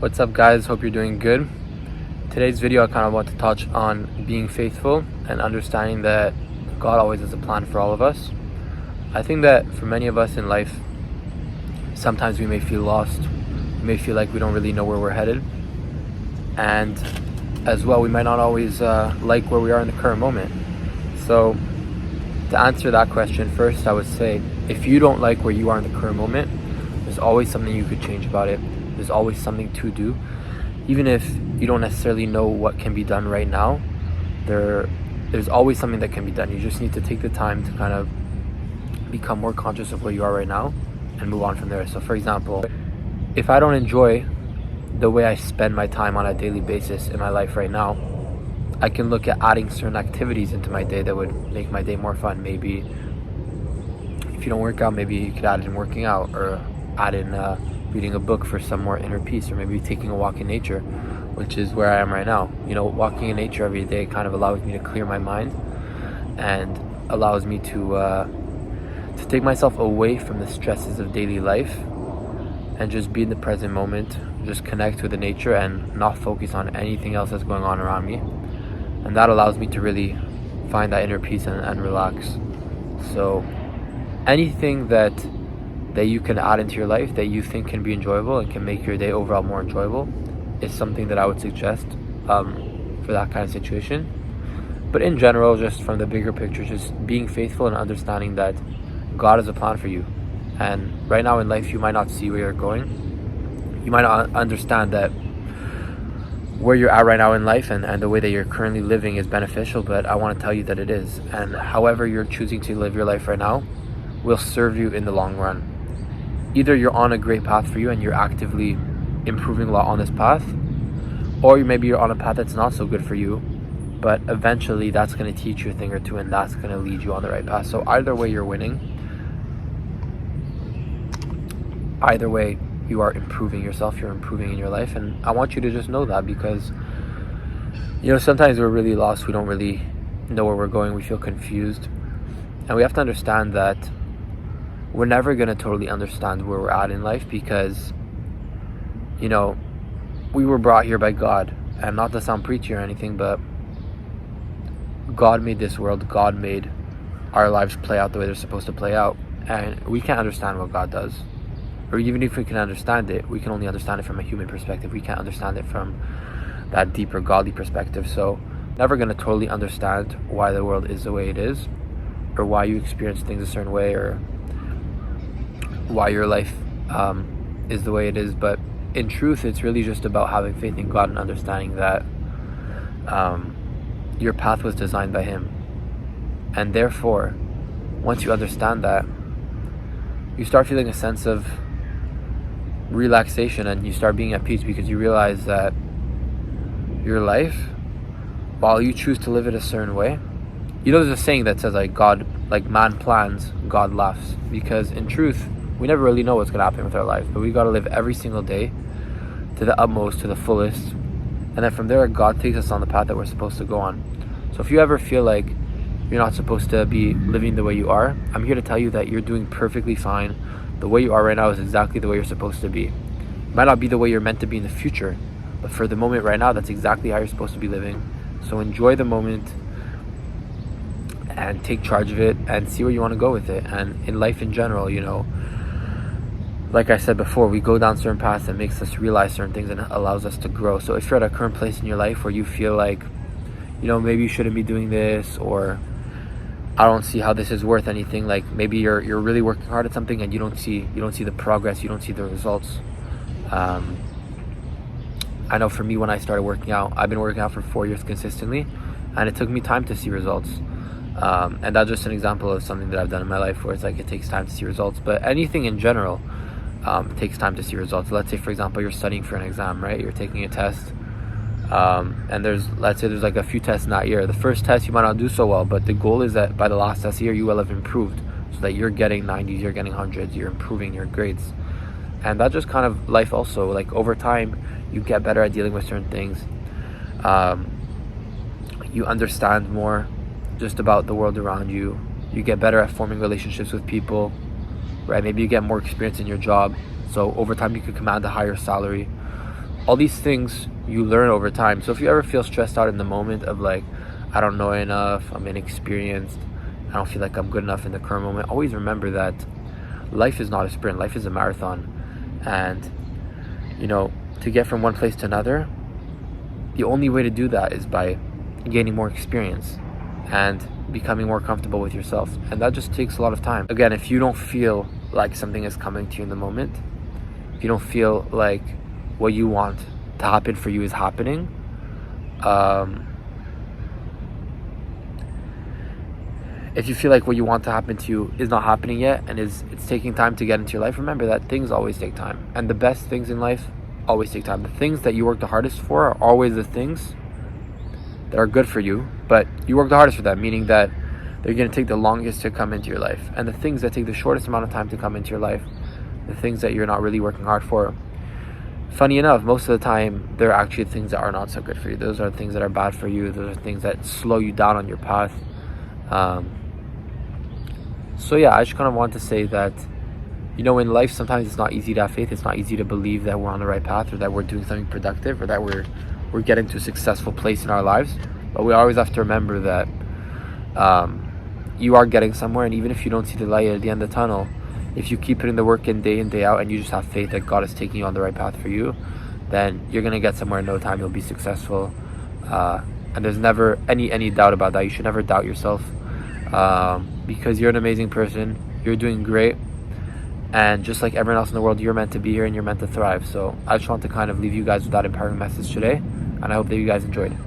What's up, guys? Hope you're doing good. Today's video I kind of want to touch on being faithful and understanding that God always has a plan for all of us. I think that for many of us in life, sometimes we may feel lost. We may feel like we don't really know where we're headed. And as well, we might not always like where we are in the current moment. So to answer that question first, I would say if you don't like where you are in the current moment, there's always something you could change about it. There's always something to do. Even if you don't necessarily know what can be done right now, there's always something that can be done. You just need to take the time to kind of become more conscious of where you are right now and move on from there. So for example, if I don't enjoy the way I spend my time on a daily basis in my life right now, I can look at adding certain activities into my day that would make my day more fun. Maybe if you don't work out, maybe you could add in working out, or add in reading a book for some more inner peace, or maybe taking a walk in nature, which is where I am right now. You know, walking in nature every day kind of allows me to clear my mind and allows me to take myself away from the stresses of daily life and just be in the present moment, just connect with the nature and not focus on anything else that's going on around me. And that allows me to really find that inner peace and relax. So anything that you can add into your life that you think can be enjoyable and can make your day overall more enjoyable is something that I would suggest for that kind of situation. But in general, just from the bigger picture, just being faithful and understanding that God has a plan for you. And right now in life, you might not see where you're going. You might not understand that where you're at right now in life and the way that you're currently living is beneficial, but I want to tell you that it is. And however you're choosing to live your life right now will serve you in the long run. Either you're on a great path for you and you're actively improving a lot on this path, or maybe you're on a path that's not so good for you, but eventually that's going to teach you a thing or two and that's going to lead you on the right path. So either way, you're winning. Either way, you are improving yourself, you're improving in your life. And I want you to just know that, because you know, sometimes we're really lost, we don't really know where we're going, we feel confused, and we have to understand that we're never going to totally understand where we're at in life, because you know, we were brought here by God. And not to sound preachy or anything, but God made this world, God made our lives play out the way they're supposed to play out, and we can't understand what God does. Or even if we can understand it, we can only understand it from a human perspective. We can't understand it from that deeper godly perspective. So never going to totally understand why the world is the way it is, or why you experience things a certain way, or why your life is the way it is. But in truth, it's really just about having faith in God and understanding that your path was designed by Him. And therefore, once you understand that, you start feeling a sense of relaxation and you start being at peace, because you realize that your life, while you choose to live it a certain way, you know, there's a saying that says like man plans, God laughs. Because in truth, we never really know what's going to happen with our life, but we got to live every single day to the utmost, to the fullest, and then from there God takes us on the path that we're supposed to go on. So if you ever feel like you're not supposed to be living the way you are, I'm here to tell you that you're doing perfectly fine. The way you are right now is exactly the way you're supposed to be. It might not be the way you're meant to be in the future, but for the moment right now, that's exactly how you're supposed to be living. So enjoy the moment and take charge of it and see where you want to go with it. And in life in general, you know, like I said before, we go down certain paths that makes us realize certain things and allows us to grow. So if you're at a current place in your life where you feel like, you know, maybe you shouldn't be doing this, or I don't see how this is worth anything, like maybe you're really working hard at something and you don't see the progress, you don't see the results. I know for me, when I started working out, I've been working out for 4 years consistently, and it took me time to see results. And that's just an example of something that I've done in my life where it's like it takes time to see results. But anything in general takes time to see results. Let's say, for example, you're studying for an exam, right? You're taking a test, and let's say there's like a few tests in that year. The first test you might not do so well, but the goal is that by the last test year you will have improved, so that you're getting 90s, you're getting 100s, you're improving your grades. And that's just kind of life also. Like over time, you get better at dealing with certain things. You understand more just about the world around you. You get better at forming relationships with people, right? Maybe you get more experience in your job, so over time you could command a higher salary. all these things you learn over time. So if you ever feel stressed out in the moment of like, I don't know enough, I'm inexperienced, I don't feel like I'm good enough in the current moment, always remember that life is not a sprint, life is a marathon. And to get from one place to another, the only way to do that is by gaining more experience and becoming more comfortable with yourself. And that just takes a lot of time. Again, if you don't feel like something is coming to you in the moment, if you don't feel like what you want to happen for you is happening, if you feel like what you want to happen to you is not happening yet and it's taking time to get into your life, remember that things always take time. And the best things in life always take time. The things that you work the hardest for are always the things that are good for you, but you work the hardest for them, meaning that they're going to take the longest to come into your life. And the things that take the shortest amount of time to come into your life, the things that you're not really working hard for, funny enough, most of the time, they're actually things that are not so good for you. Those are things that are bad for you. Those are things that slow you down on your path. So yeah, I just kind of want to say that, in life, sometimes it's not easy to have faith. It's not easy to believe that we're on the right path, or that we're doing something productive, or that we're getting to a successful place in our lives. But we always have to remember that you are getting somewhere, and even if you don't see the light at the end of the tunnel, if you keep putting the work in day out, and you just have faith that God is taking you on the right path for you, then you're going to get somewhere in no time. You'll be successful. And there's never any doubt about that. You should never doubt yourself, because you're an amazing person. You're doing great. And just like everyone else in the world, you're meant to be here and you're meant to thrive. So I just want to kind of leave you guys with that empowering message today. And I hope that you guys enjoyed.